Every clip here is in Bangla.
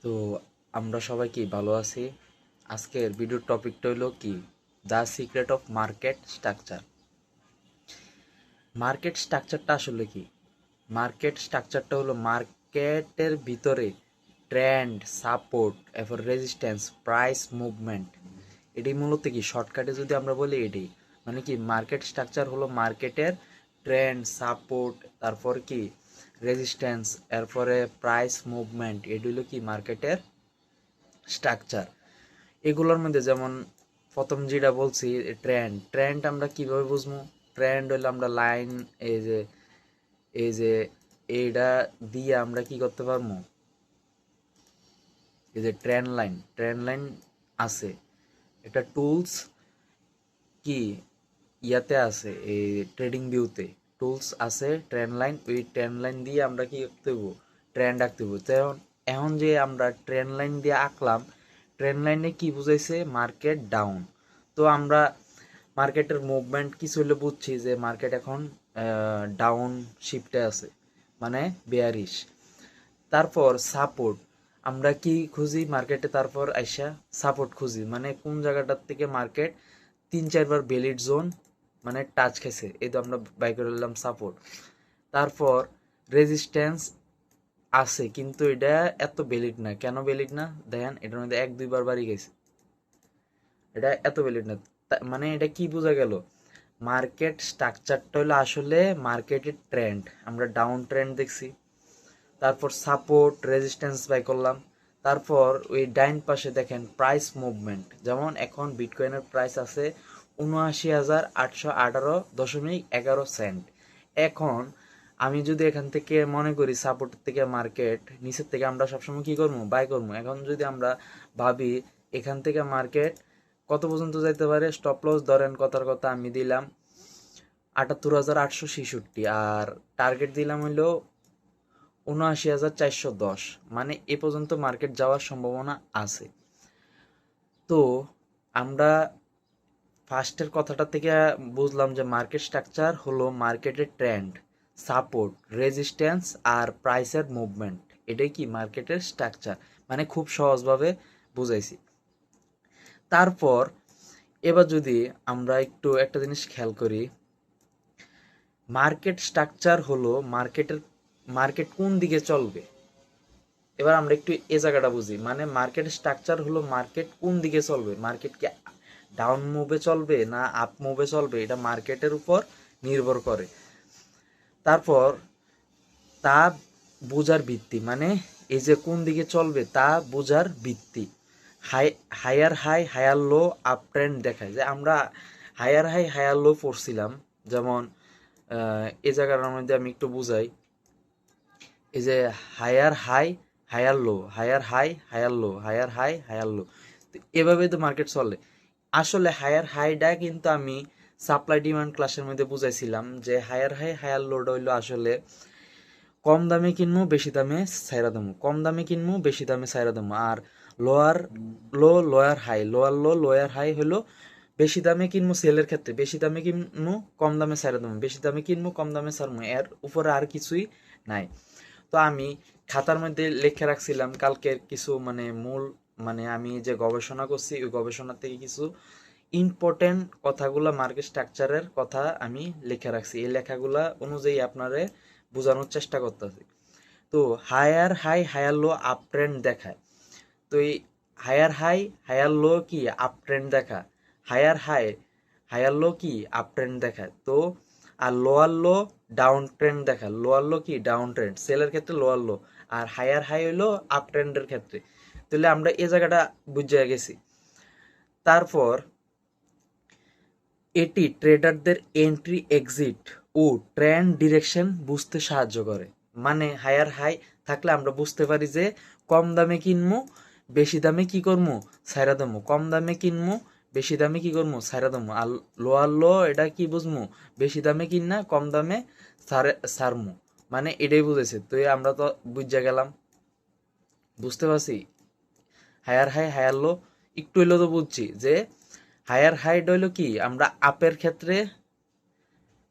তো আমরা সবাই কি ভালো আছি। আজকের ভিডিওর টপিকটা হলো কি, the secret of market structure. Market স্ট্রাকচারটা আসলে কি? মার্কেট স্ট্রাকচারটা হলো মার্কেটের ভিতরে ট্রেন্ড, সাপোর্ট, এরপর রেজিস্ট্যান্স, প্রাইস মুভমেন্ট। এটি মূলত কি, শর্টকাটে যদি আমরা বলি এটি মানে কি, মার্কেট স্ট্রাকচার হলো মার্কেটের ট্রেন্ড, সাপোর্ট, তারপর কি রেজিস্ট্যান্স, এরপরে প্রাইস মুভমেন্ট। এটি হলো কি মার্কেটের স্ট্রাকচার। এগুলোর মধ্যে যেমন প্রথম যেটা বলছি, ট্রেন্ড। ট্রেন্ড আমরা কিভাবে বুঝবো? ট্রেন্ড হলো আমরা লাইন, এই যে এইটা দিয়ে আমরা কি করতে পারবো, এই যে ট্রেন্ড লাইন আছে, এটা টুলস কি ইয়াতে আছে, এই ট্রেডিং ভিউতে টুলস আছে ট্রেন্ড লাইন। ওই ট্রেন্ড লাইন দিয়ে আমরা কি করতে হবো, ট্রেন্ড আঁকতে হবো। তো এখন যে আমরা ট্রেন্ড লাইন দিয়ে আঁকলাম, ট্রেন্ড লাইনে কি বুঝাইছে, মার্কেট ডাউন। তো আমরা মার্কেটের মুভমেন্ট কিছু হলে বুঝছি যে মার্কেট এখন ডাউন শিফটে আছে, মানে বেয়ারিশ। তারপর সাপোর্ট, আমরা কি খুঁজি মার্কেটে, তারপর আইসা সাপোর্ট খুঁজি, মানে কোন জায়গাটার থেকে মার্কেট 3-4 বার ভ্যালিড জোন মানে টাচ খেছে, এই তো আমরা বাই করে নিলাম সাপোর্ট। তারপর রেজিস্ট্যান্স আছে, কিন্তু এটা এত ভ্যালিড না। কেন ভ্যালিড না দেখেন, এটার মধ্যে 1-2 বার বাড়ি গেছে, এটা এত ভ্যালিড না। মানে এটা কি বোঝা গেল, মার্কেট স্ট্রাকচারটা হলো আসলে মার্কেটের ট্রেন্ড, আমরা ডাউন ট্রেন্ড দেখছি। তারপর সাপোর্ট রেজিস্ট্যান্স বাই করলাম। তারপর ওই ডাইন পাশে দেখেন প্রাইস মুভমেন্ট, যেমন এখন বিটকয়েনের প্রাইস আছে 79,818.11 সেন্ট। এখন আমি যদি এখান থেকে মনে করি সাপোর্ট থেকে মার্কেট নিচের থেকে আমরা সবসময় কি করবো, বাই করবো। এখন যদি আমরা ভাবি এখান থেকে মার্কেট কত পর্যন্ত যাইতে পারে, স্টপ লস ধরেন কথার কথা আমি দিলাম 78,866, আর টার্গেট দিলাম হইলো 79,410, মানে এ পর্যন্ত মার্কেট যাওয়ার সম্ভাবনা আছে। তো আমরা ফার্স্টের কথাটা থেকে বুঝলাম যে মার্কেট স্ট্রাকচার হলো মার্কেটের ট্রেন্ড, সাপোর্ট, রেজিস্ট্যান্স আর প্রাইসের মুভমেন্ট। এটাই কি মার্কেটের স্ট্রাকচার, মানে খুব সহজভাবে বুঝাইছি। তারপর এবার যদি আমরা একটু একটা জিনিস খেয়াল করি, মার্কেট স্ট্রাকচার হলো মার্কেট কোন দিকে চলবে। এবার আমরা একটু এ জায়গাটা বুঝি, মানে মার্কেট স্ট্রাকচার হলো মার্কেট কোন দিকে চলবে, মার্কেট কি ডাউন মুভে চলবে না আপ মুভে চলবে, এটা মার্কেটের উপর নির্ভর করে। তারপর তা বোঝার ভিত্তি, মানে এই যে কোন দিকে চলবে তা বোঝার ভিত্তি। Higher high higher low up trend দেখায়, যে আমরা হায়ার লো পড়ছিলাম। যেমন এই জায়গাটার মধ্যে আমি একটু বুঝাই, এই যে higher high higher low, higher high higher low, higher high higher low, তো এভাবে তো মার্কেট চলে। আসলে হায়ার হাইটা কিন্তু আমি সাপ্লাই ডিমান্ড ক্লাসের মধ্যে বুঝাইছিলাম যে হায়ার হাই হায়ার লোটা হইলো আসলে কম দামে কিনবো বেশি দামে ছাইরা দেবো, কম দামে কিনবো বেশি দামে ছাইরা দেবো। আর lower low lower high, lower low lower high হলো বেশি দামে কিনবো সেলের ক্ষেত্রে, বেশি দামে কিনবো কম দামে ছাইরা দেবো, বেশি দামে কিনবো কম দামে ছাড়বো, এর উপরে আর কিছুই নাই। তো আমি খাতার মধ্যে লিখে রাখছিলাম কালকের কিছু মানে মূল, মানে আমি যে গবেষণা করছি ওই গবেষণা থেকে কিছু ইম্পর্টেন্ট কথাগুলা মার্কেট স্ট্রাকচারের কথা আমি লিখে রাখছি। এই লেখাগুলা অনুযায়ী আপনারে বোঝানোর চেষ্টা করতেছি। তো higher high higher low up trend দেখায়। তো এই হায়ার হাই হায়ার লো কি আপ ট্রেন্ড দেখা, হায়ার হাই হায়ার লো কি আপ ট্রেন্ড দেখায়। তো আর লোয়ার লো ডাউন ট্রেন্ড দেখায়, লোয়ার লো কি ডাউন ট্রেন্ড সেলের ক্ষেত্রে লোয়ার লো, আর হায়ার হাই হইলো আপ ট্রেন্ডের ক্ষেত্রে। তাহলে আমরা এই জায়গাটা বুঝে গেছি। তারপর এটি ট্রেডারদের এন্ট্রি এক্সিট ও ট্রেন্ড ডিরেকশন বুঝতে সাহায্য করে। মানে হায়ার হাই থাকলে আমরা বুঝতে পারি যে কম দামে কিনবো বেশি দামে কি করবো, ছাইরা দেবো, কম দামে কিনবো বেশি দামে কি করবো, ছাইরা দেবো। আর লোয়ার লো এটা কি বুঝবো, বেশি দামে কিন না কম দামে সারমু, মানে এটাই বুঝেছে। তো আমরা তো বুঝে গেলাম, বুঝতে পারছি হায়ার হাই হায়ার লো। একটু হইলেও তো বুঝছি যে হায়ার হাইট হইলো কি আমরা আপের ক্ষেত্রে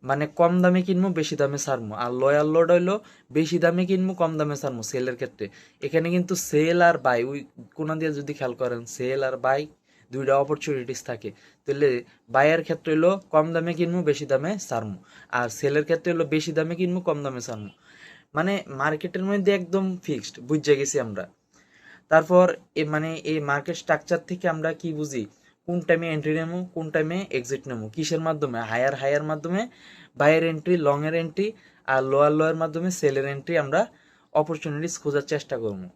মানে কম দামে কিনবো বেশি দামে ছাড়বো, আর লয়াল লোড হইলো বেশি দামে কিনবো কম দামে ছাড়বো সেলের ক্ষেত্রে। এখানে কিন্তু সেল আর বাই ওই কোনা দিয়ে যদি খেয়াল করেন সেল আর বাই দুইটা অপরচুনিটিস থাকে। তাহলে বাইয়ের ক্ষেত্রে হলো কম দামে কিনবো বেশি দামে ছাড়বো, আর সেলের ক্ষেত্রে হলো বেশি দামে কিনবো কম দামে ছাড়বো। মানে মার্কেটের মধ্যে একদম ফিক্সড বুঝে গেছি আমরা। তারপর মানে এই মার্কেট স্ট্রাকচার থেকে আমরা কি বুঝি, কোন টাইমে এন্ট্রি নেবো কোন টাইমে এক্সিট নেবো, কিসের মাধ্যমে, হায়ার মাধ্যমে বাইয়ের এন্ট্রি, লং এর এন্ট্রি, আর লোয়ার মাধ্যমে সেলের এন্ট্রি আমরা অপরচুনিটিস খোঁজার চেষ্টা করবো।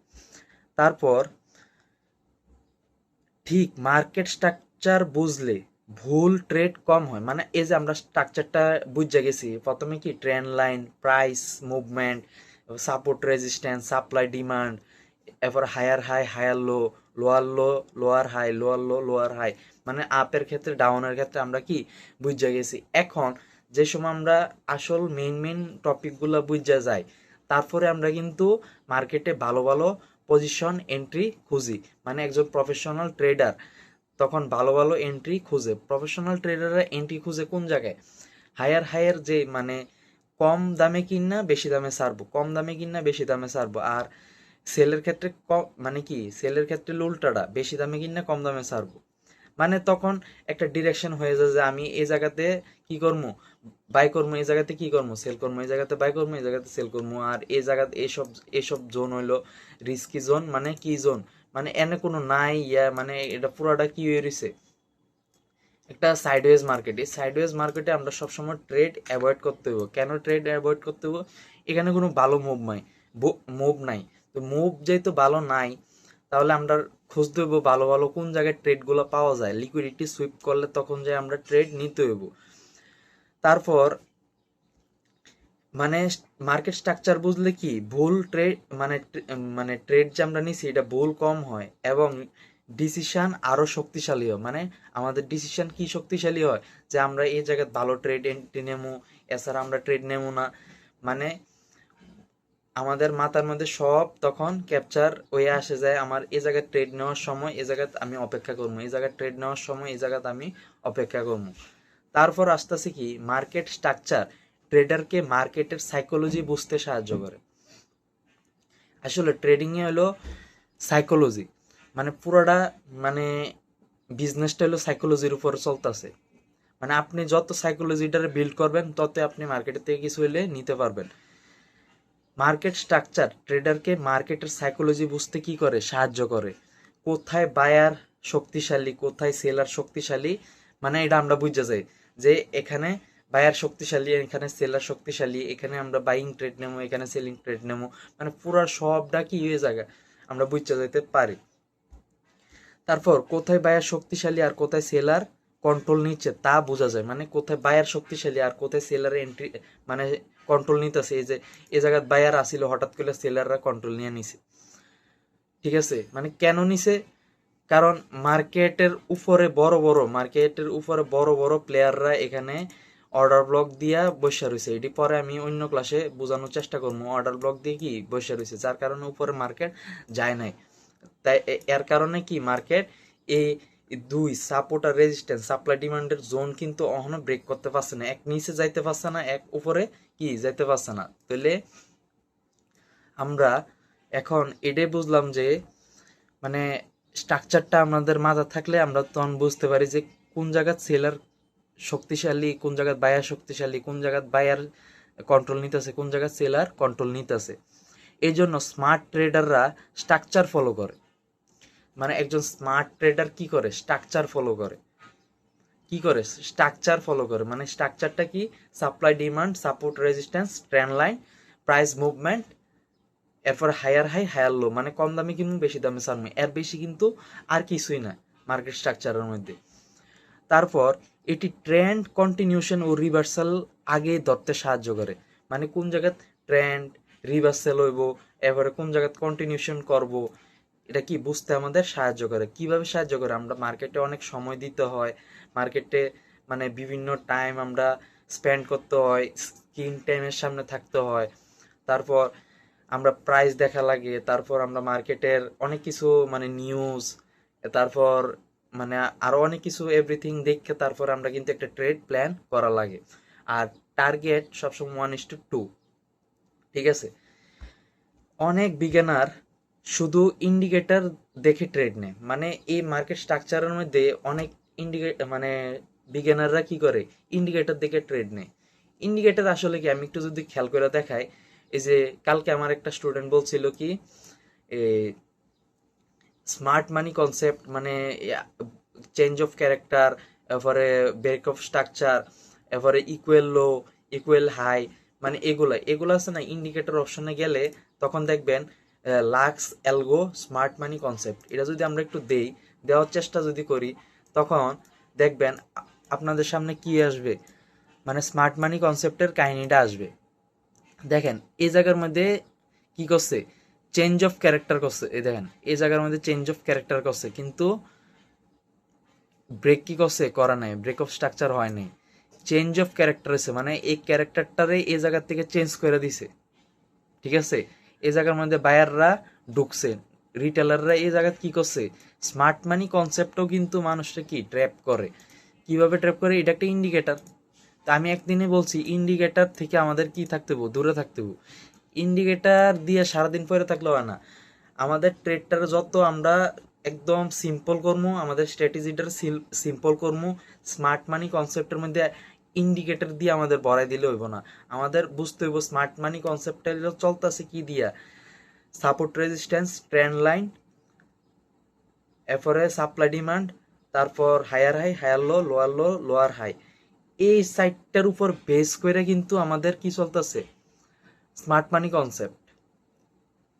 তারপর ঠিক মার্কেট স্ট্রাকচার বুঝলে ভুল ট্রেড কম হয়। মানে এই যে আমরা স্ট্রাকচারটা বুঝে গেছি, প্রথমে কি trend line, price movement, support resistance, supply demand, এরপর higher high higher low, lower high lower high, মানে আপের ক্ষেত্রে ডাউনের ক্ষেত্রে আমরা কি বুঝে গেছি। এখন যে সময় আমরা আসল মেইন টপিকগুলো বুঝে যাই, তারপরে আমরা কিন্তু মার্কেটে ভালো ভালো পজিশন এন্ট্রি খুঁজি। মানে একজন প্রফেশনাল ট্রেডার তখন ভালো ভালো এন্ট্রি খুঁজে। প্রফেশনাল ট্রেডাররা এন্ট্রি খুঁজে কোন জায়গায়, হায়ার যে মানে কম দামে কিনা বেশি দামে ছাড়বো, কম দামে কিনা বেশি দামে ছাড়বো। আর সেলের ক্ষেত্রে মানে কি সেলের ক্ষেত্রে উল্টাটা, বেশি দামে কিনা কম দামে ছাড়বো। মানে তখন একটা ডিরেকশন হয়ে যায় যে আমি এই জায়গাতে কি করবো, বাই করবো, এই জায়গাতে কি করবো সেল করবো, এই জায়গাতে বাই করবো, এই জায়গাতে সেল করবো। আর এই জায়গাতে এইসব জোন হইলো রিস্কি জোন। মানে কি জোন, মানে এনে কোনো নাই মানে এটা পুরাটা কি হয়ে রয়েছে একটা সাইডওয়েজ মার্কেট। এই সাইডওয়েজ মার্কেটে আমরা সবসময় ট্রেড অ্যাভয়েড করতে হবো। কেন ট্রেড অ্যাভয়েড করতে হবো, এখানে কোনো ভালো মুভ নাই। তো মুভ যেহেতু ভালো নাই, তাহলে আমরা খুঁজতে হইব ভালো ভালো কোন জায়গায় ট্রেডগুলো পাওয়া যায়, লিকুইডিটি সুইপ করলে তখন যে আমরা ট্রেড নিতে হইব। তারপর মানে মার্কেট স্ট্রাকচার বুঝলে কি ভুল ট্রেড মানে ট্রেড যে আমরা নিছি এটা ভুল কম হয়, এবং ডিসিশন আরো শক্তিশালী হয়। মানে আমাদের ডিসিশন কি শক্তিশালী হয়, যে আমরা এই জায়গায় ভালো ট্রেড এন্ট্রি নেবো, এছাড়া আমরা ট্রেড নেবো না। মানে আমাদের মাথার মধ্যে সব তখন ক্যাপচার হয়ে আসে যায়, আমার এই জায়গায় ট্রেড নেওয়ার সময় এই জায়গায় আমি অপেক্ষা করবো, এই জায়গায় ট্রেড নেওয়ার সময় এই জায়গাতে আমি অপেক্ষা করবো। তারপর আসতেছে কি মার্কেট স্ট্রাকচার ট্রেডারকে মার্কেটের সাইকোলজি বুঝতে সাহায্য করে। আসলে ট্রেডিং এ হলো সাইকোলজি, মানে পুরোটা মানে বিজনেসটা হলো সাইকোলজির উপর চলতেছে। মানে আপনি যত সাইকোলজিটারে বিল্ড করবেন তত আপনি মার্কেটের থেকে কিছু হইলে নিতে পারবেন। মার্কেট স্ট্রাকচার ট্রেডারকে মার্কেটের সাইকোলজি বুঝতে কি করে সাহায্য করে, কোথায় বায়ার শক্তিশালী কোথায় সেলার শক্তিশালী, মানে এটা আমরা বুঝে যাই যে এখানে বায়ার শক্তিশালী এখানে সেলার শক্তিশালী, এখানে আমরা বাইং ট্রেড নেবো এখানে সেলিং ট্রেড নেবো, মানে পুরো সবটা কি হয়ে যায় আমরা বুঝতে যাইতে পারি। তারপর কোথায় বায়ার শক্তিশালী আর কোথায় সেলার কন্ট্রোল নিচ্ছে তা বোঝা যায়। মানে কোথায় বায়ার শক্তিশালী আর কোথায় সেলার এন্ট্রি মানে কন্ট্রোল নিতেছে। এই যে এই জায়গায় বায়ার আসিল হঠাৎ করে সেলাররা কন্ট্রোল নিয়ে নিছে, ঠিক আছে। মানে কেন নিছে, কারণ মার্কেটের উপরে বড় বড় প্লেয়াররা এখানে অর্ডার ব্লক দিয়া বসে রয়েছে। এটি পরে আমি অন্য ক্লাসে বোঝানোর চেষ্টা করবো অর্ডার ব্লক দিয়ে কি বসে রয়েছে, যার কারণে উপরে মার্কেট যায় নাই। তাই এর কারণে কি মার্কেট এই দুই সাপোর্ট আর রেজিস্ট্যান্স সাপ্লাই ডিমান্ডের জোন কিন্তু এখনো ব্রেক করতে পারছে না, এক নিচে যাইতে পারছে না এক উপরে কি যাইতে পারছে না। তাহলে আমরা এখন এটাই বুঝলাম যে মানে স্ট্রাকচারটা আমাদের মাথা থাকলে আমরা তখন বুঝতে পারি যে কোন জায়গায় সেলার শক্তিশালী কোন জায়গায় বায়ার শক্তিশালী, কোন জায়গায় বায়ার কন্ট্রোল নিতেছে কোন জায়গায় সেলার কন্ট্রোল নিতেছে। এই জন্য স্মার্ট ট্রেডাররা স্ট্রাকচার ফলো করে। মানে একজন স্মার্ট ট্রেডার কি করে স্ট্রাকচার ফলো করে, স্ট্রাকচার ফলো করে। মানে স্ট্রাকচারটা কি, supply demand support resistance trend line price movement, এরপর হায়ার হাই হায়ার লো, মানে কম দামে কিনবো বেশি দামে ছাড়বো, এর বেশি কিন্তু আর কিছুই না মার্কেট স্ট্রাকচারের মধ্যে। তারপর এটি ট্রেন্ড কন্টিনিউশন ও রিভার্সাল আগে ধরতে সাহায্য করে। মানে কোন জায়গায় ট্রেন্ড রিভার্সাল হইব, এবারে কোন জায়গায় কন্টিনিউশন করব, এটা কি বুঝতে আমাদের সাহায্য করে। কিভাবে সাহায্য করে, আমরা মার্কেটে অনেক সময় দিতে হয়, মার্কেটে মানে বিভিন্ন টাইম আমরা স্পেন্ড করতে হয়, স্ক্রিন টাইমের সামনে থাকতে হয়, তারপর আমরা প্রাইস দেখা লাগে, তারপর আমরা মার্কেটের অনেক কিছু মানে নিউজ, তারপর মানে আরো অনেক কিছু এভরিথিং দেখে তারপর আমরা কিন্তু একটা ট্রেড প্ল্যান করা লাগে। আর টার্গেট সবসময় 1:2। ঠিক আছে, অনেক বিগিনার শুধু ইন্ডিকেটর দেখে ট্রেড নেয়, মানে এই মার্কেট স্ট্রাকচারের মধ্যে অনেক মানে বিগিনাররা কি করে, ইন্ডিকেটর দেখে ট্রেড নেয়। ইন্ডিকেটর আসলে কি, আমি একটু যদি খেয়াল করে দেখাই, এই যে কালকে আমার একটা স্টুডেন্ট বলছিল কি স্মার্ট মানি কনসেপ্ট, মানে চেঞ্জ অফ ক্যারেক্টার, এরপরে ব্রেক অফ স্ট্রাকচার, এরপরে ইকুয়াল লো, ইকুয়াল হাই, মানে এগুলো আছে না, ইন্ডিকেটর অপশনে গেলে তখন দেখবেন lux algo smart money concept, এটা যদি আমরা একটু দেওয়ার চেষ্টা যদি করি, তখন দেখবেন আপনাদের সামনে কি আসবে, মানে স্মার্ট মানি কনসেপ্টের কাহিনীটা আসবে। দেখেন এই জায়গার মধ্যে কি করছে, চেঞ্জ অফ ক্যারেক্টার করছে, এই দেখেন এই জায়গার মধ্যে চেঞ্জ অফ ক্যারেক্টার করছে, কিন্তু ব্রেক কি করছে, করা নাই, ব্রেক অফ স্ট্রাকচার হয় নাই, চেঞ্জ অফ ক্যারেক্টার হয়েছে, মানে এই ক্যারেক্টারটারে এই জায়গার থেকে চেঞ্জ করে দিছে। ঠিক আছে, এই জায়গার মধ্যে বায়াররা ঢুকছে, রিটেলাররা এই জায়গা কি করছে, স্মার্ট মানি কনসেপ্টও কিন্তু মানুষটা কি ট্র্যাপ করে। কিভাবে ট্র্যাপ করে, এটা একটা ইন্ডিকেটার। তা আমি একদিনে বলছি ইন্ডিকেটার থেকে আমাদের কি থাকতে হবে, দূরে থাকতে হবে। ইন্ডিকেটার দিয়ে সারাদিন পরে থাকলে হয় না, আমাদের ট্রেডটার যত আমরা একদম সিম্পল করবো, আমাদের স্ট্র্যাটেজিটার সিম্পল করবো, স্মার্ট মানি কনসেপ্টের মধ্যে ইন্ডিকেটর দিয়ে আমাদের বড়াই দিলে হইব না। আমাদের বুঝতে হইব স্মার্ট মানি কনসেপ্টটা চলতেছে কি দিয়া, সাপোর্ট রেজিস্ট্যান্স, ট্রেন্ড লাইন, এরপরে সাপ্লাই ডিমান্ড, তারপর higher high, higher low, lower low, lower high, এই সাইটটার উপর বেস করে কিন্তু আমাদের কি চলতেছে, স্মার্ট মানি কনসেপ্ট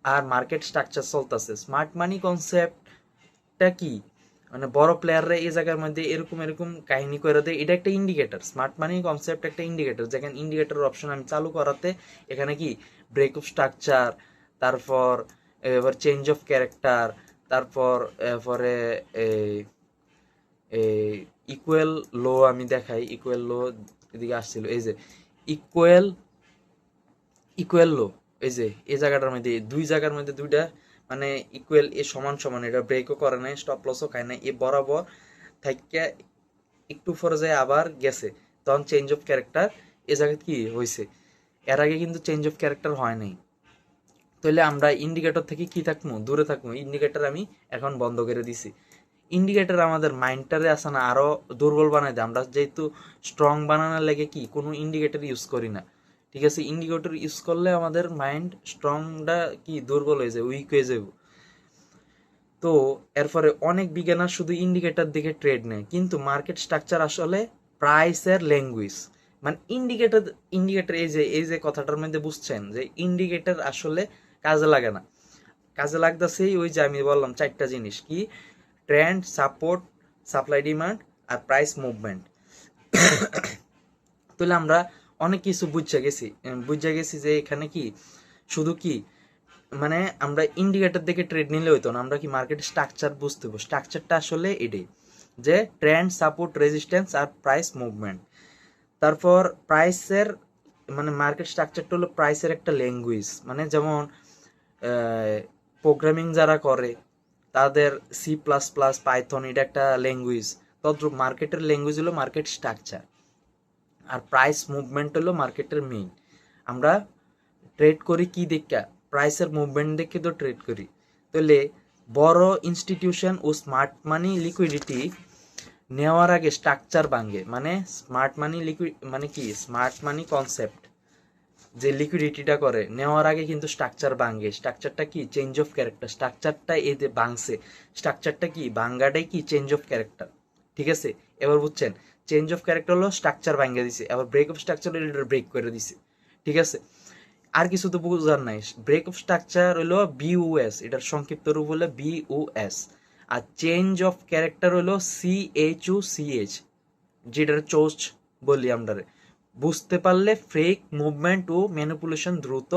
আর মার্কেট স্ট্রাকচার চলতেছে। স্মার্ট মানি কনসেপ্টটা কি, মানে বড় প্লেয়াররা এই জায়গার মধ্যে এরকম এরকম কাহিনী করে দেয়, এটা একটা ইন্ডিকেটর। স্মার্ট মানি কনসেপ্ট একটা ইন্ডিকেটর, যেখানে ইন্ডিকেটর অপশন আমি চালু করাতে এখানে কি ব্রেক অফ স্ট্রাকচার, তারপর এবার চেঞ্জ অফ ক্যারেক্টার, তারপর এরপরে ইকুয়াল লো, আমি দেখাই ইকুয়াল লো, এদিকে আসছিল, এই যে ইকুয়াল ইকুয়াল লো, এই যে এই জায়গাটার মধ্যে, দুই জায়গার মধ্যে দুইটা মানে ইকুয়াল, এ সমান সমান, এটা ব্রেকও করে নাই, স্টপ লসও খায় নাই, এ বরাবর থাইকা একটু পরে যায় আবার গেছে, তখন চেঞ্জ অফ ক্যারেক্টার এ জায়গায় কি হয়েছে, এর আগে কিন্তু চেঞ্জ অফ ক্যারেক্টার হয় নাই। তাহলে আমরা ইন্ডিকেটর থেকে কি থাকবো, দূরে থাকবো। ইন্ডিকেটর আমি এখন বন্ধ করে দিছি। ইন্ডিকেটর আমাদের মাইন্ডটারে আছে না আরো দুর্বল বানাই দেয়, আমরা যেহেতু স্ট্রং বানানোর লেগে কি কোনো ইন্ডিকেটর ইউজ করি না। ঠিক আছে, ইন্ডিকেটর ইউজ করলে আমাদের মাইন্ড স্ট্রংটা কি দুর্বল হয়ে যায়, উইক হয়ে যাবে। তো এরপরে অনেক বিজ্ঞানার শুধু ইন্ডিকেটর দেখে ট্রেড নেয়, কিন্তু মার্কেট স্ট্রাকচার আসলে প্রাইসের ল্যাঙ্গুয়েজ। মানে ইন্ডিকেটর ইন্ডিকেটর এই যে কথাটার মধ্যে বুঝছেন যে ইন্ডিকেটর আসলে কাজে লাগে না, কাজে লাগতেছে ওই যে আমি বললাম চারটা জিনিস কি, ট্রেন্ড, সাপোর্ট, সাপ্লাই ডিমান্ড আর প্রাইস মুভমেন্ট। তাহলে আমরা অনেক কিছু বুঝে গেছি যে এখানে কি শুধু কি, মানে আমরা ইন্ডিকেটর দেখে ট্রেড নিলে হইতো না, আমরা কি মার্কেট স্ট্রাকচার বুঝতে হবে। স্ট্রাকচারটা আসলে এটাই যে ট্রেন্ড, সাপোর্ট, রেজিস্ট্যান্স আর প্রাইস মুভমেন্ট। তারপর প্রাইসের মানে মার্কেট স্ট্রাকচারটা হলো প্রাইসের একটা ল্যাঙ্গুয়েজ, মানে যেমন প্রোগ্রামিং যারা করে তাদের সি প্লাস প্লাস, পাইথন, এটা একটা ল্যাঙ্গুয়েজ, তদ্রুপ মার্কেটের ল্যাঙ্গুয়েজ হলো মার্কেট স্ট্রাকচার, আর প্রাইস মুভমেন্ট হলো মার্কেটের মেইন। আমরা ট্রেড করি কি দেখা, প্রাইসের মুভমেন্ট দেখে তো ট্রেড করি। তাহলে বড় ইনস্টিটিউশন ও স্মার্ট মানি লিকুইডিটি নেওয়ার আগে স্ট্রাকচার ভাঙে, মানে স্মার্ট মানি মানে কি, স্মার্ট মানি কনসেপ্ট যে লিকুইডিটিটা করে নেওয়ার আগে কিন্তু স্ট্রাকচার ভাঙে। স্ট্রাকচারটা কি, চেঞ্জ অফ ক্যারেক্টার। স্ট্রাকচারটা এই যে ভাঙছে, স্ট্রাকচারটা কি, ভাঙ্গাটাই কি চেঞ্জ অফ ক্যারেক্টার। ঠিক আছে, এবার বুঝছেন, চেঞ্জ অফ ক্যারেক্টার হলো স্ট্রাকচার ভাঙ্গে দিছে, এবার ব্রেক অফ স্ট্রাকচার হলো এটা ব্রেক করে দিছে। ঠিক আছে, আর কিছু তো বুঝার নাই। ব্রেক অফ স্ট্রাকচার হলো বিউএস, এটার সংক্ষিপ্ত রূপ হলো বিউএস, আর চেঞ্জ অফ ক্যারেক্টার হলো সিএইচইউসিএইচ, যেটার চোস্ট বলি আমরা। বুঝতে পারলে ফেক মুভমেন্ট ও ম্যানিপুলেশন দ্রুত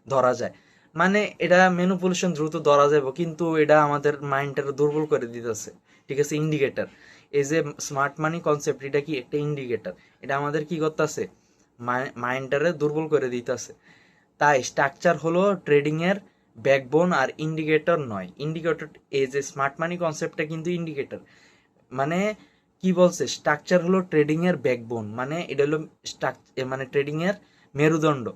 ধরা যায়। মানে এটা ম্যানিপুলেশন দ্রুত ধরা যাবে, কিন্তু এটা আমাদের মাইন্ডটা দুর্বল করে দিতেছে। ঠিক আছে, ইন্ডিকেটর, এই যে স্মার্ট মানি কনসেপ্ট, এটা কি একটা ইন্ডিকেটর, এটা আমাদের কি করতেছে, মাইন্ডটারে দুর্বল করে দিতেছে। তাই স্ট্রাকচার হলো ট্রেডিং এর ব্যাকবোন আর ইন্ডিকেটর নয়। ইন্ডিকেটর, এই যে স্মার্ট মানি কনসেপ্টটা কিন্তু ইন্ডিকেটর, মানে কি বলছে, স্ট্রাকচার হলো ট্রেডিং এর ব্যাকবোন, মানে এটা হলো মানে ট্রেডিং এর মেরুদণ্ড।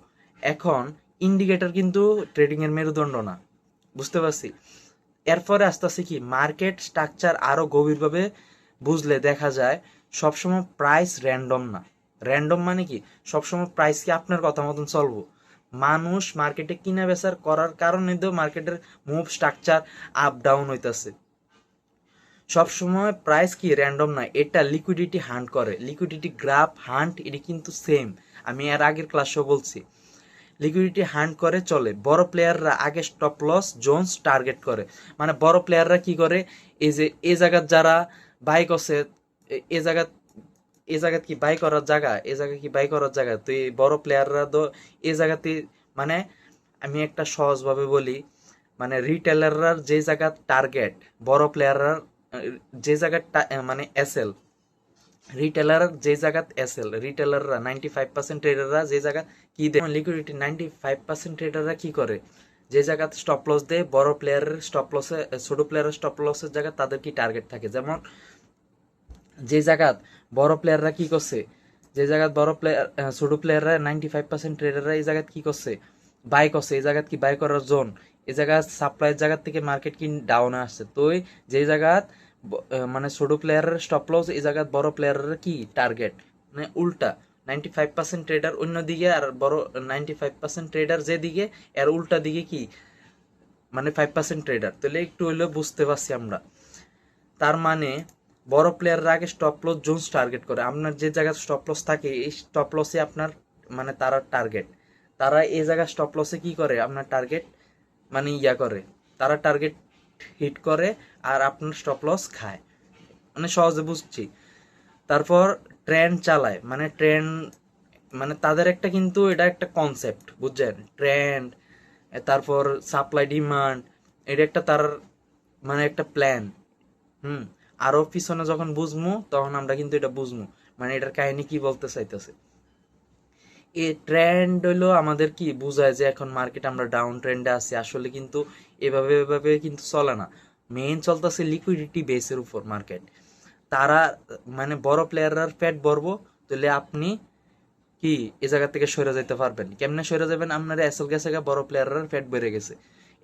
এখন ইন্ডিকেটর কিন্তু ট্রেডিং এর মেরুদণ্ড না, বুঝতে পারছি। এরপরে আস্তে আস্তে কি মার্কেট স্ট্রাকচার আরো গভীরভাবে বুঝলে দেখা যায় সবসময় প্রাইস র্যান্ডম না। র্যান্ডম মানে কি, সবসময় প্রাইস কি আপনার কথা মতন চলবো। মানুষ মার্কেটে কিনা বেচার করার কারণে তো মার্কেটের মুভ স্ট্রাকচার আপ ডাউন হইতাছে। সবসময় প্রাইস কি র্যান্ডম না, এটা লিকুইডিটি হান্ট করে। লিকুইডিটি গ্রাফ হান্ট এটি কিন্তু সেম, আমি এর আগের ক্লাসেও বলছি। লিকুইডিটি হান্ট করে চলে, বড় প্লেয়াররা আগে স্টপ লস জোনস টার্গেট করে। মানে বড় প্লেয়াররা কি করে, এই যে এই জায়গার যারা বাই করছে, এ জায়গা এ জায়গা কি বাই করার জায়গা, এ জায়গা কি বাই করার জায়গা, তো এই বড় প্লেয়াররা তো এ জায়গাতে, মানে আমি একটা সহজভাবে বলি, মানে রিটেলাররা যে জায়গা টার্গেট, বড় প্লেয়াররা যে জায়গা মানে এসএল, রিটেলার যে জায়গাত এসএল, রিটেলাররা 95% ট্রেডাররা যে জায়গা কি দেয় লিকুইডিটি, 95% ট্রেডাররা কি করে, যে জায়গাতে স্টপ লস দেয় বড় প্লেয়ারের স্টপ লসে, ছোট প্লেয়ারের স্টপ লসের জায়গা তাদের কি টার্গেট থাকে। যেমন যে জায়গাত বড় প্লেয়াররা কি করছে, যে জায়গাত বড় প্লেয়ার, ছোট প্লেয়াররা 95% ট্রেডাররা এই জায়গাত কি করছে, বাই করছে। এই জায়গাত কি বাই করার জোন, এই জায়গা সাপ্লাইয়ের জায়গা থেকে মার্কেট কি ডাউনে আসছে। তো যে জায়গাত মানে ছোট প্লেয়ারের স্টপ লস, এই জায়গাত বড় প্লেয়ারের কি টার্গেট, মানে উল্টা। 95% ট্রেডার অন্যদিকে আর বড় 95% ট্রেডার যেদিকে, এর উল্টা দিকে কি মানে 5% ট্রেডার। তাহলে একটু হইলেও বুঝতে পারছি আমরা। তার মানে বড় প্লেয়াররা আগে স্টপ লস জোনস টার্গেট করে। আপনার যে জায়গায় স্টপ লস থাকে এই স্টপ লসে আপনার মানে তারা টার্গেট, তারা এই জায়গায় স্টপ লসে কি করে আপনার টার্গেট মানে ইয়া করে, তারা টার্গেট হিট করে আর আপনার স্টপ লস খায়, মানে সহজে বুঝছি। তারপর ট্রেন্ড চালায়, মানে ট্রেন্ড মানে তাদের একটা কিন্তু এটা একটা কনসেপ্ট, বুঝছেন, ট্রেন্ড, তারপর সাপ্লাই ডিমান্ড, এটা একটা তার মানে একটা প্ল্যান। আরো পিছনে যখন বুঝমু তখন আমরা কিন্তু এটা বুঝমু, মানে এটার কাহিনী কি বলতে চাইতেছে। এই ট্রেন্ড হইলো আমাদের কি বুঝায় যে এখন মার্কেট আমরা ডাউন ট্রেন্ডে আছি, আসলে কিন্তু এভাবে কিন্তু চলে না। মেইন চলতেছে লিকুইডিটি বেসের উপর মার্কেট। তারা মানে বড় প্লেয়াররা ফ্যাট বড়বো, তাহলে আপনি কি এ জায়গা থেকে সরে যেতে পারবেন। কেমনে সরে যাবেন, আপনার এসএল গেছে বড় প্লেয়াররা ফ্যাট বেড়ে গেছে,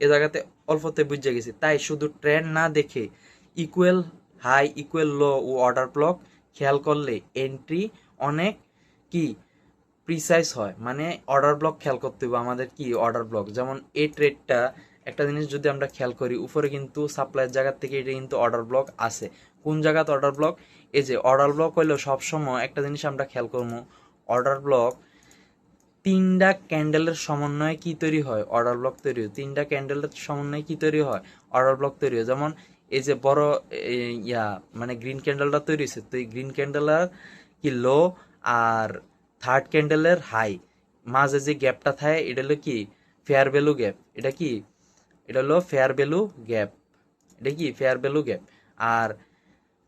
এ জায়গাতে অল্পতে বুঝে গেছি। তাই শুধু ট্রেন্ড না দেখে ইকুয়াল হাই, ইকুয়াল লো ও অর্ডার ব্লক খেয়াল করলে এন্ট্রি অনেক কি প্রিসাইজ হয়। মানে অর্ডার ব্লক খেয়াল করতে হবে আমাদের, কি অর্ডার ব্লক। যেমন এই ট্রেডটা একটা জিনিস যদি আমরা খেয়াল করি, উপরে কিন্তু সাপ্লাইয়ের জায়গা থেকে এটা কিন্তু অর্ডার ব্লক আছে। কোন জায়গাতে অর্ডার ব্লক, এই যে অর্ডার ব্লক হইলেও সবসময় একটা জিনিস আমরা খেয়াল করবো, অর্ডার ব্লক তিনটা ক্যান্ডেলের সমন্বয়ে কি তৈরি হয়, অর্ডার ব্লক তৈরি হয়। তিনটা ক্যান্ডেলের সমন্বয়ে কি তৈরি হয়, অর্ডার ব্লক তৈরি হয়। যেমন এই যে বড় মানে গ্রিন ক্যান্ডেলটা তৈরি হয়েছে, তো এই গ্রিন ক্যান্ডেলের কি লো আর থার্ড ক্যান্ডেলের হাই, মাঝে যে গ্যাপটা থাকে এটা হলো কি ফেয়ার ভ্যালু গ্যাপ। এটা কি, এটা হলো ফেয়ার ভ্যালু গ্যাপ, এটা কি ফেয়ার ভ্যালু গ্যাপ। আর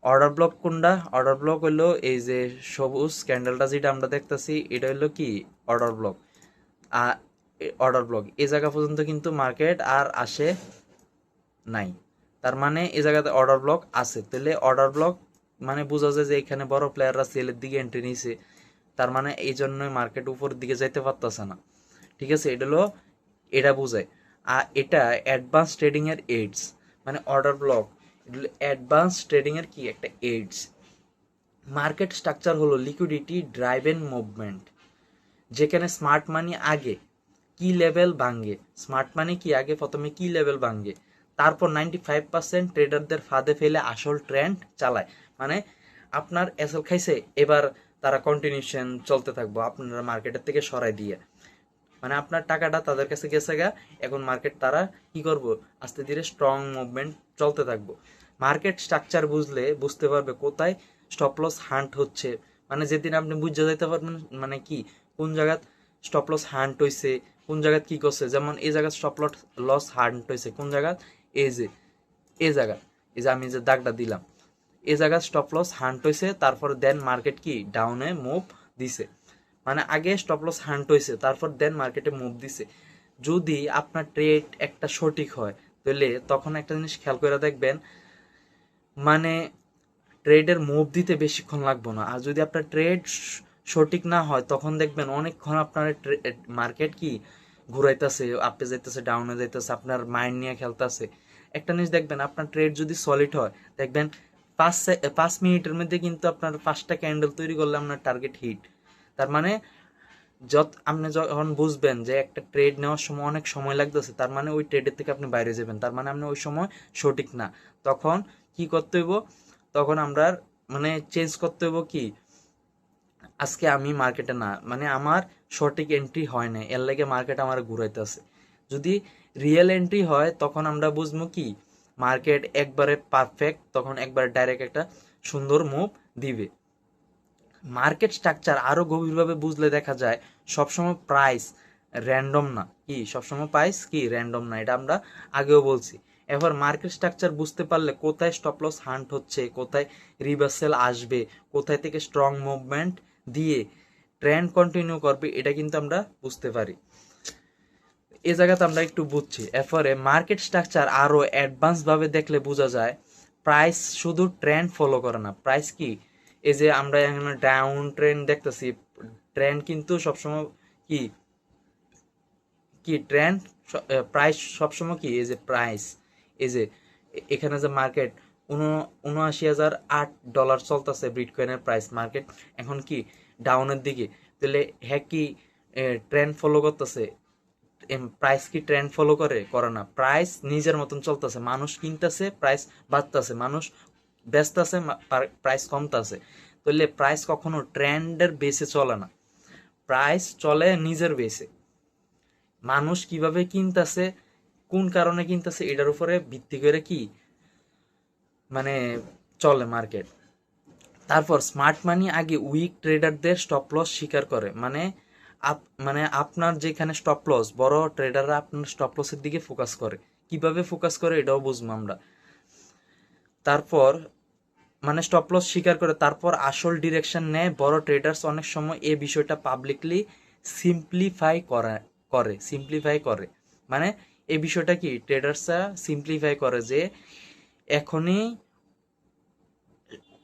অর্ডার ব্লক কোনটা, অর্ডার ব্লক হইলো এই যে সবুজ ক্যান্ডেলটা যেটা আমরা দেখতেছি, এটা হইলো কি অর্ডার ব্লক। আর অর্ডার ব্লক এই জায়গা পর্যন্ত কিন্তু মার্কেট আর আসে নাই, তার মানে এই জায়গাতে অর্ডার ব্লক আছে। তাহলে অর্ডার ব্লক মানে বোঝা যায় যে এখানে বড় প্লেয়াররা সেলের দিকে এন্ট্রি নিয়েছে, তার মানে এই জন্যই মার্কেট উপরের দিকে যাইতে পারতেছে না। ঠিক আছে, এটা হলো, এটা বোঝায়। আর এটা অ্যাডভান্স ট্রেডিং এর এইডস, মানে অর্ডার ব্লক অ্যাডভান্স ট্রেডিং এর কি একটা এইডস। মার্কেট স্ট্রাকচার হলো লিকুইডিটি ড্রাইভেন মুভমেন্ট, যেখানে স্মার্ট মানি আগে কি লেভেল ভাঙ্গে, স্মার্ট মানি কি আগে প্রথমে কি লেভেল ভাঙ্গে, তারপর 95% ট্রেডারদের ফাঁদে ফেলে আসল ট্রেন্ড চালায়। মানে আপনার এসএল খাইছে, এবার তারা কন্টিনিউশন চলতে থাকবো আপনারা মার্কেটের থেকে সরাই দিয়ে, মানে আপনার টাকাটা তাদের কাছে গেছে গা, এখন মার্কেট তারা কি করব আস্তে ধীরে স্ট্রং মুভমেন্ট চলতে থাকবো। মার্কেট স্ট্রাকচার বুঝলে বুঝতে পারবে কোথায় স্টপ লস হান্ট হচ্ছে, মানে যেদিন আপনি বুঝে যেতে পারবেন মানে কি কোন জায়গাত স্টপ লস হান্ট হয়েছে, কোন জায়গাত কি করছে। যেমন এই জায়গায় স্টপ লস হান্ট হয়েছে কোন জায়গাত, এই যে এই জায়গা, এই যে আমি যে দাগটা দিলাম, এই জায়গায় স্টপ লস হান্ট হয়েছে, তারপর দেন মার্কেট কি ডাউনে মুভ দিছে। মানে আগে স্টপ লস হান্ট হয়েছে, তারপর দেন মার্কেটে মুভ দিছে। যদি আপনার ট্রেড একটা সঠিক হয় তাহলে তখন একটা জিনিস খেয়াল করে দেখবেন, মানে ট্রেডের মুভ দিতে বেশিক্ষণ লাগবে না। আর যদি আপনার ট্রেড সঠিক না হয় তখন দেখবেন অনেকক্ষণ আপনার মার্কেট কি ঘুরাইতেছে, আপে যাইতেছে, ডাউনে যাইতেছে, আপনার মাইন্ড নিয়ে খেলতেছে। একটা জিনিস দেখবেন, আপনার ট্রেড যদি সলিড হয় দেখবেন 5 মিনিটের মধ্যে কিন্তু আপনার 5টা ক্যান্ডেল তৈরি করলে আপনার টার্গেট হিট। তার মানে আপনি যখন বুঝবেন যে একটা ট্রেড নেওয়ার সময় অনেক সময় লাগতেছে, তার মানে ওই ট্রেডের থেকে আপনি বাইরে যাবেন, তার মানে আপনি ওই সময় সঠিক না। তখন কি করতে হইব, তখন আমরা মানে চেঞ্জ করতে হইব কি, আজকে আমি মার্কেটে না, মানে আমার সঠিক এন্ট্রি হয় না, এর লাগে মার্কেট আমার ঘুরাইতেছে। যদি রিয়েল এন্ট্রি হয় তখন আমরা বুঝবো কি মার্কেট একবারে পারফেক্ট, তখন একবারে ডাইরেক্ট একটা সুন্দর মুভ দিবে। মার্কেট স্ট্রাকচার আরো গভীরভাবে বুঝলে দেখা যায় সবসময় প্রাইস র্যান্ডম না, কি সবসময় প্রাইস কি র্যান্ডম না, এটা আমরা আগেও বলছি। এবার মার্কেট স্ট্রাকচার বুঝতে পারলে কোথায় স্টপ লস হান্ট হচ্ছে, কোথায় রিভার্সাল আসবে, কোথায় থেকে স্ট্রং মুভমেন্ট দিয়ে ট্রেন্ড কন্টিনিউ করবে, এটা কিন্তু আমরা বুঝতে পারি। এই জায়গাতে আমরা একটু বুঝছি। এরপরে মার্কেট স্ট্রাকচার আরো অ্যাডভান্স ভাবে দেখলে বোঝা যায় প্রাইস শুধু ট্রেন্ড ফলো করে না। প্রাইস কি, এই যে আমরা এখানে ডাউন ট্রেন্ড দেখতেছি, ট্রেন্ড কিন্তু সবসময় কি কি ট্রেন্ড, প্রাইস সবসময় কি, এই যে প্রাইস, এই যে এখানে যে মার্কেট 79,008 ডলার চলতেছে বিটকয়েনের প্রাইস, মার্কেট এখন কি ডাউনের দিকে, তাহলে হ্যাঁ কি ট্রেন্ড ফলো করতেছে? প্রাইস কি ট্রেন্ড ফলো করে না, প্রাইস নিজের মতন চলতেছে, মানুষ কিনতেছে প্রাইস বাড়তেছে, মানুষ বেচতেছে প্রাইস কমতেছে। তাহলে প্রাইস কখনো ট্রেন্ডের বেসে চলে না, প্রাইস চলে নিজের বেসে। মানুষ কিভাবে কিনতেছে, কোন কারণে কিনতেছে, এটার উপরে ভিত্তি করে কি মানে চলে মার্কেট। তারপর স্মার্ট মানি আগে উইক ট্রেডারদের স্টপ লস স্বীকার করে, মানে আপনার যেখানে স্টপ লস, বড় ট্রেডাররা আপনার স্টপ লসের দিকে ফোকাস করে। কিভাবে ফোকাস করে এটাও বুঝবো আমরা। তারপর মানে স্টপ লস স্বীকার করে তারপর আসল ডিরেকশন নেয়। বড় ট্রেডার্স অনেক সময় এই বিষয়টা পাবলিকলি সিম্পলিফাই করে। মানে এই বিষয়টা কি ট্রেডার্সরা সিম্পলিফাই করে যে এখনই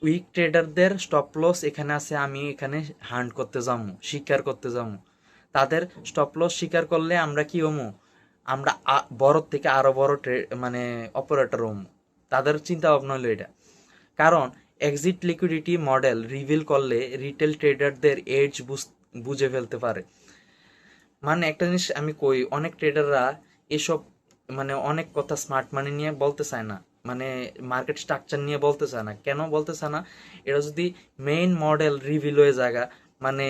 উইক ট্রেডারদের স্টপ লস এখানে আছে, আমি এখানে হান্ট করতে যাবো, স্বীকার করতে যাবো। তাদের স্টপ লস স্বীকার করলে আমরা কি হমু, আমরা বড় থেকে আরো বড় মানে অপারেটর হমু। তাদের চিন্তা ভাবনা হলো এটা। কারণ এক্সিট লিকুইডিটি মডেল রিভিল করলে রিটেল ট্রেডারদের এজ বুঝে ফেলতে পারে। মানে একটা জিনিস আমি কই, অনেক ট্রেডাররা এসব মানে অনেক কথা স্মার্ট মানি নিয়ে বলতে চায় না, মানে মার্কেট স্ট্রাকচার নিয়ে বলতে চায় না। কেন বলতে চায় না? এটা যদি মেইন মডেল রিভিল হয়ে জায়গা, মানে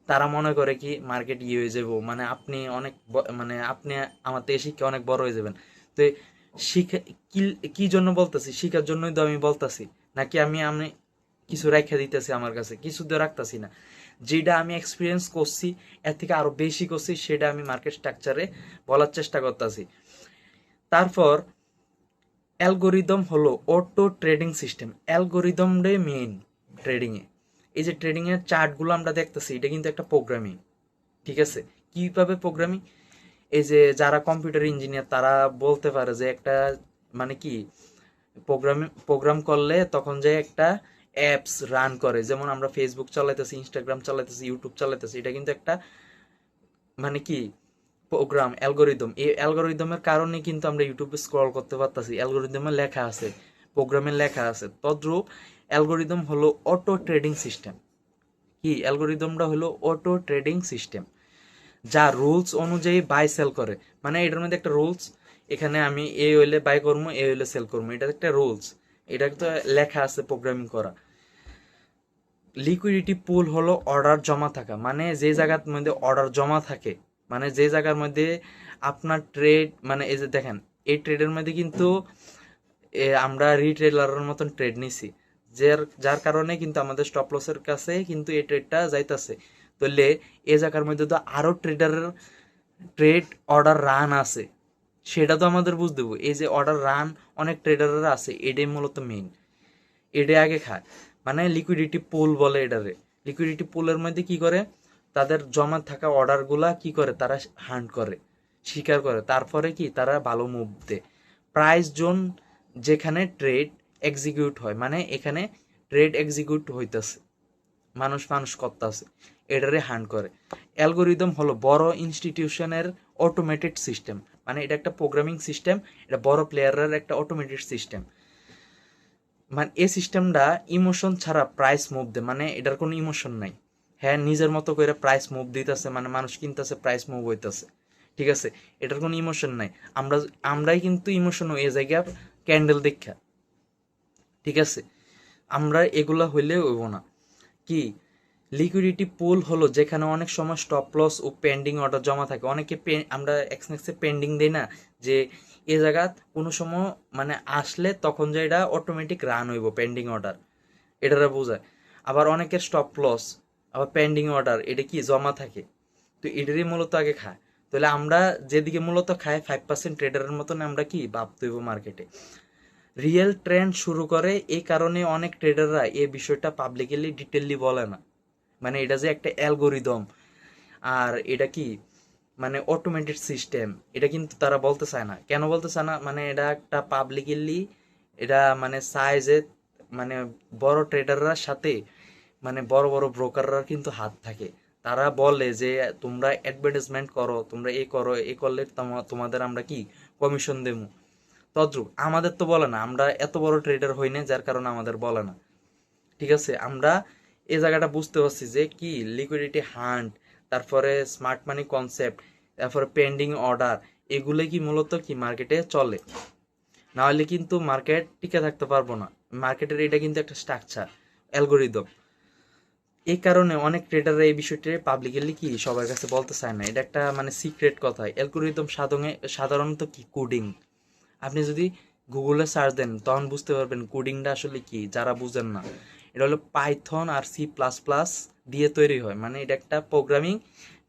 তারা মনে করে কি মার্কেট ইয়ে হয়ে যাবো, মানে আপনি অনেক মানে আপনি আমার থেকে শিক্ষা অনেক বড় হয়ে যাবেন। তো শিখে কি কি জন্য বলতেছি, শিখার জন্যই তো আমি বলতেছি, নাকি আমি আমি কিছু রেখে দিতেছি আমার কাছে, কিছু তো রাখতেছি না। যেটা আমি এক্সপিরিয়েন্স করছি এর থেকে আরো বেশি করছি, সেটা আমি মার্কেট স্ট্রাকচারে বলার চেষ্টা করতেছি। তারপর অ্যালগোরিদম হলো অটো ট্রেডিং সিস্টেম। অ্যালগোরিদমটাই মেইন ট্রেডিংয়ে। এই যে ট্রেডিংয়ের চার্টগুলো আমরা দেখতেছি, এটা কিন্তু একটা প্রোগ্রামিং, ঠিক আছে? কিভাবে প্রোগ্রামিং, এই যে যারা কম্পিউটার ইঞ্জিনিয়ার তারা বলতে পারে যে একটা মানে কি প্রোগ্রাম করলে তখন যে একটা অ্যাপস রান করে, যেমন আমরা ফেসবুক চালাইতেছি, ইনস্টাগ্রাম চালাইতেছি, ইউটিউব চালাইতেছি, এটা কিন্তু একটা মানে কি প্রোগ্রাম, অ্যালগোরিদম। এই অ্যালগোরিদমের কারণে কিন্তু আমরা ইউটিউবে স্ক্রল করতে পারতেছি, অ্যালগোরিদমে লেখা আছে, প্রোগ্রামে লেখা আছে। তদ্রূপ অ্যালগোরিদম হলো অটো ট্রেডিং সিস্টেম। কি অ্যালগোরিদমটা হলো অটো ট্রেডিং সিস্টেম, যা রুলস অনুযায়ী বাই সেল করে। মানে এটার মধ্যে একটা রুলস, এখানে আমি এই হইলে বাই করবো, এই হইলে সেল করবো, এটা একটা রুলস, এটা তো লেখা আছে প্রোগ্রামিং করা। লিকুইডিটি পুল হলো অর্ডার জমা থাকা, মানে যে জায়গার মধ্যে অর্ডার জমা থাকে, মানে যে জায়গার মধ্যে আপনার ট্রেড, মানে এই যে দেখেন এই ট্রেডের মধ্যে কিন্তু আমরা রিটেলারের মতন ট্রেড নিছি, যার কারণে কিন্তু আমাদের স্টপ লসের কাছে কিন্তু এই ট্রেডটা যাইতাছে। তাহলে এই জায়গার মধ্যে তো আরো ট্রেডারের ট্রেড অর্ডার রান আছে, সেটা তো আমাদের বুঝতে হবে। এই যে অর্ডার রান অনেক ট্রেডাররা আছে, এটাই মূলত মেইন, এটাই আগে খায়। মানে লিকুইডিটি পুল বলে এটারে। লিকুইডিটি পুলের মধ্যে কি করে, তাদের জমা থাকা অর্ডারগুলা কি করে, তারা হান্ট করে, স্বীকার করে, তারপরে কি তারা ভালো মুভ দেয়। প্রাইস জোন যেখানে ট্রেড এক্সিকিউট হয়, মানে এখানে ট্রেড এক্সিকিউট হইতেছে, মানুষ করতেছে, এটারে হ্যান্ড করে। অ্যালগোরিদম হলো বড় ইনস্টিটিউশনের অটোমেটেড সিস্টেম, মানে এটা একটা প্রোগ্রামিং সিস্টেম, এটা বড় প্লেয়ারের একটা অটোমেটেড সিস্টেম। মানে এই সিস্টেমটা ইমোশন ছাড়া প্রাইস মুভ দেয়, মানে এটার কোনো ইমোশন নাই। হ্যাঁ, নিজের মতো করে প্রাইস মুভ দিতেছে, মানে মানুষ কিনতেছে, প্রাইস মুভ হইতেছে, ঠিক আছে, এটার কোনো ইমোশন নাই। আমরাই কিন্তু ইমোশন এই জায়গায় ক্যান্ডেল দেখা, ঠিক আছে, আমরা এগুলা হইলে হইব না। কি লিকুইডিটি পুল হলো যেখানে অনেক সময় স্টপ লস ও পেন্ডিং অর্ডার জমা থাকে। অনেকে আমরা এক্সনেক্সে পেন্ডিং দেই না, যে এ জায়গা কোনো সময় মানে আসলে তখন যে এটা অটোমেটিক রান হইব পেন্ডিং অর্ডার, এটারা বোঝায়। আবার অনেকের স্টপ লস, আবার পেন্ডিং অর্ডার, এটা কি জমা থাকে, তো এটারই মূলত আগে খায়। তাহলে আমরা যেদিকে মূলত খাই 5% ট্রেডারের মতন আমরা কি ভাবতে হইব মার্কেটে। রিয়েল ট্রেন্ড শুরু করে, এই কারণে অনেক ট্রেডাররা এই বিষয়টা পাবলিকলি ডিটেললি বলে না। মানে এটা যে একটা অ্যালগোরিদম আর এটা কি মানে অটোমেটেড সিস্টেম, এটা কিন্তু তারা বলতে চায় না। কেন বলতে চায় না, মানে এটা একটা পাবলিকলি এটা মানে চায় যে মানে বড় ট্রেডাররা সাথে মানে বড় বড় ব্রোকাররা কিন্তু হাত থাকে। তারা বলে যে তোমরা অ্যাডভার্টাইজমেন্ট করো, তোমরা এ করো, এ করলে তোমাদের আমরা কি কমিশন দেবো। তদ্রুপ আমাদের তো বলে না, আমরা এত বড় ট্রেডার হই না, যার কারণে আমাদের বলে না, ঠিক আছে। আমরা এই জায়গাটা বুঝতে পারছি যে কি লিকুইডিটি হান্ট, তারপরে স্মার্ট মানি কনসেপ্ট, তারপরে পেন্ডিং অর্ডার, এগুলো কি মূলত কি মার্কেটে চলে, না হলে কিন্তু মার্কেট টিকে থাকতে পারবো না। মার্কেটের এটা কিন্তু একটা স্ট্রাকচার, অ্যালগোরিদম। এই কারণে অনেক ট্রেডাররা এই বিষয়টি পাবলিকলি কি সবার কাছে বলতে চায় না, এটা একটা মানে সিক্রেট কথা। অ্যালগোরিদম সাধারণত কি কোডিং, আপনি যদি গুগলে সার্চ দেন তখন বুঝতে পারবেন কোডিংটা আসলে কি, যারা বুঝেন না। এটা হলো পাইথন আর C++ দিয়ে তৈরি হয়, মানে এটা একটা প্রোগ্রামিং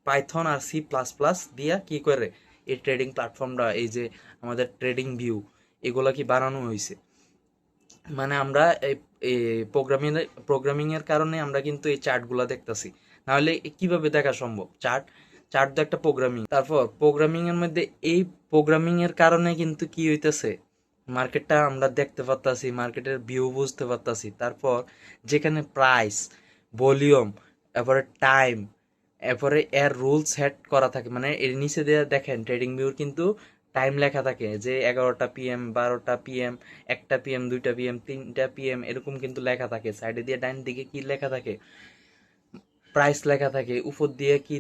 পাইথন আর C++ দিয়ে কি করে এই ট্রেডিং প্ল্যাটফর্মটা, এই যে আমাদের ট্রেডিং ভিউ, এগুলা কি বানানো হয়েছে। মানে আমরা এই প্রোগ্রামিংয়ের কারণে আমরা কিন্তু এই চার্টগুলো দেখতেছি, নাহলে কিভাবে দেখা সম্ভব। চার্ট তো একটা প্রোগ্রামিং। তারপর প্রোগ্রামিংয়ের মধ্যে এই প্রোগ্রামিংয়ের কারণে কিন্তু কি হইতেছে, মার্কেটটা আমরা দেখতে পারতাছি, মার্কেটের ভিউ বুঝতে পারতাছি। তারপর যেখানে প্রাইস, ভলিউম, এরপরে টাইম, এরপরে এর রুল সেট করা থাকে, মানে এর নিচে দিয়ে দেখেন ট্রেডিং ভিউর কিন্তু টাইম লেখা থাকে, যে 11টা PM, 12টা PM, 1টা PM, 2টা PM, 3টা PM, এরকম কিন্তু লেখা থাকে। সাইডে দিয়ে ডাইন দিকে কি লেখা থাকে, প্রাইস লেখা থাকে। উপর দিয়ে কি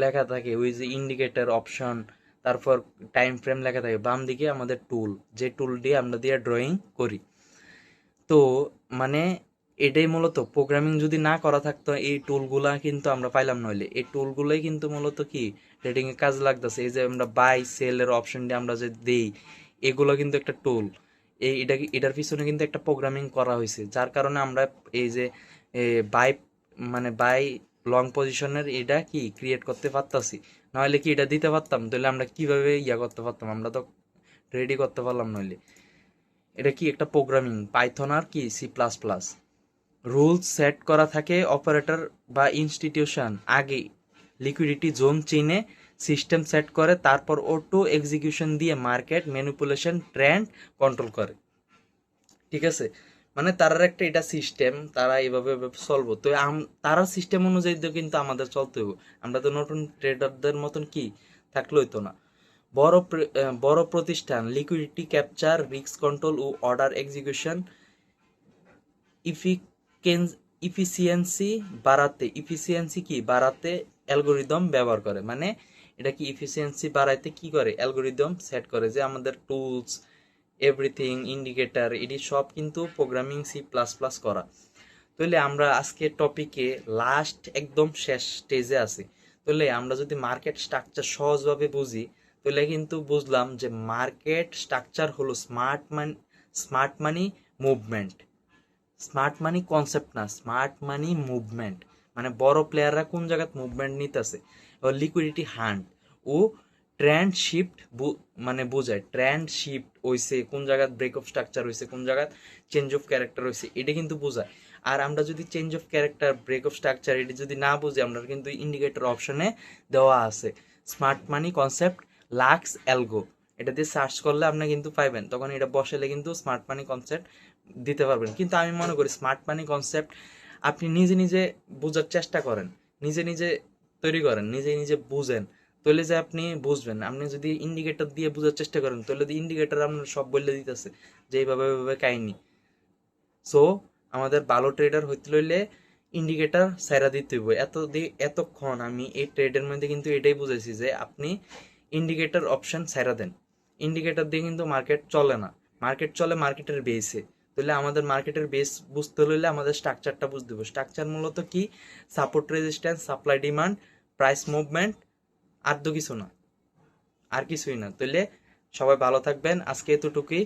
লেখা থাকে, ওই যে ইন্ডিকেটর অপশন, তারপর টাইম ফ্রেম লেখা থাকে। বাম দিকে আমাদের টুল, যে টুল দিয়ে আমরা দিয়ে ড্রয়িং করি। তো মানে এটাই মূলত প্রোগ্রামিং যদি না করা থাকতো এই টুলগুলা কিন্তু আমরা পাইলাম, নইলে এই টুলগুলোই কিন্তু মূলত কি ট্রেডিং এ কাজ লাগতেছে। এই যে আমরা বাই সেলের অপশনটি আমরা যে দেই, এগুলো কিন্তু একটা টুল। এটার পিছনে কিন্তু একটা প্রোগ্রামিং করা হয়েছে, যার কারণে আমরা এই যে বাই মানে বাই লং পজিশনের এটা কি ক্রিয়েট করতে পারতাছি। নইলে কি এটা দিতে পারতাম, তাহলে আমরা কিভাবে করতে পারতাম, আমরা তো রেডি করতে পারলাম নইলে। এটা কি একটা প্রোগ্রামিং পাইথন আর কি C++। রুলস সেট করা থাকে অপারেটর বা ইনস্টিটিউশন আগে লিকুইডিটি জোন চিনে সিস্টেম সেট করে, তারপর অটো এক্সিকিউশন দিয়ে মার্কেট ম্যানিপুলেশন ট্রেন্ড কন্ট্রোল করে, ঠিক আছে। মানে তারার একটা এটা সিস্টেম, তারা এইভাবে চলবো। তো তারা সিস্টেম অনুযায়ী তো কিন্তু আমাদের চলতে হবে। আমরা তো নতুন ট্রেডারদের মতন কি থাকলে হইতো না। বড় প্রতিষ্ঠান লিকুইডিটি ক্যাপচার, রিস্ক কন্ট্রোল ও অর্ডার এক্সিকিউশন ইফিসিয়েন্সি ইফিসিয়েন্সি কি বাড়াতে অ্যালগোরিদম ব্যবহার করে। মানে এটা কি ইফিসিয়েন্সি বাড়াইতে কি করে, অ্যালগোরিদম সেট করে, যে আমাদের টুলস এভরিথিং ইন্ডিকেটর এটি সব কিন্তু প্রোগ্রামিং C++ করা। তাহলে আমরা আজকে টপিকে লাস্ট একদম শেষ স্টেজে আছি। তাহলে আমরা যদি মার্কেট স্ট্রাকচার সহজভাবে বুঝি, তাহলে কিন্তু বুঝলাম যে মার্কেট স্ট্রাকচার হলো স্মার্ট মানি মুভমেন্ট। স্মার্ট মানি কনসেপ্ট না, স্মার্ট মানি মুভমেন্ট। মানে বড় প্লেয়াররা কোন জায়গায় মুভমেন্ট নিতেছে, লিকুইডিটি হান্ট ও ট্রেন্ড শিফট, মানে বোঝায় ট্রেন্ড শিফট হয়েছে, কোন জায়গায় ব্রেক অফ স্ট্রাকচার হয়েছে, কোন জায়গায় চেঞ্জ অফ ক্যারেক্টার হয়েছে, এটা কিন্তু বোঝায়। আর আমরা যদি change of character, break of structure এটি যদি না বুঝি, আমরা কিন্তু ইন্ডিকেটর অপশনে দেওয়া আছে smart money concept lux algo, এটা দিয়ে সার্চ করলে আপনি কিন্তু পাইবেন, তখন এটা বসালে কিন্তু স্মার্ট মানি কনসেপ্ট দিতে পারবেন। কিন্তু আমি মনে করি স্মার্ট মানি কনসেপ্ট আপনি নিজে নিজে বোঝার চেষ্টা করেন, নিজে নিজে তৈরি করেন, নিজে নিজে বুঝেন, তাহলে যে আপনি বুঝবেন। আপনি যদি ইন্ডিকেটর দিয়ে বোঝার চেষ্টা করেন তাহলে ইন্ডিকেটর আপনার সব বলে দিতেছে যে এইভাবে এইভাবে কাহিনী। সো আমাদের ভালো ট্রেডার হইতে লইলে ইন্ডিকেটর সাইরা দিতে হইব। এতক্ষণ আমি এই ট্রেডের মধ্যে কিন্তু এটাই বুঝেছি যে আপনি ইন্ডিকেটর অপশন সাইরা দেন। ইন্ডিকেটর দিয়ে কিন্তু মার্কেট চলে না, মার্কেট চলে মার্কেটের বেসে। তাহলে আমাদের মার্কেটের বেস বুঝতে হইলে আমাদের স্ট্রাকচারটা বুঝতে হবে। স্ট্রাকচার মূলত কি? Support, resistance, supply, demand, price movement, আর তো কিছু না, আর কিছুই না। তাহলে সবাই ভালো থাকবেন, আজকে এতটুকুই।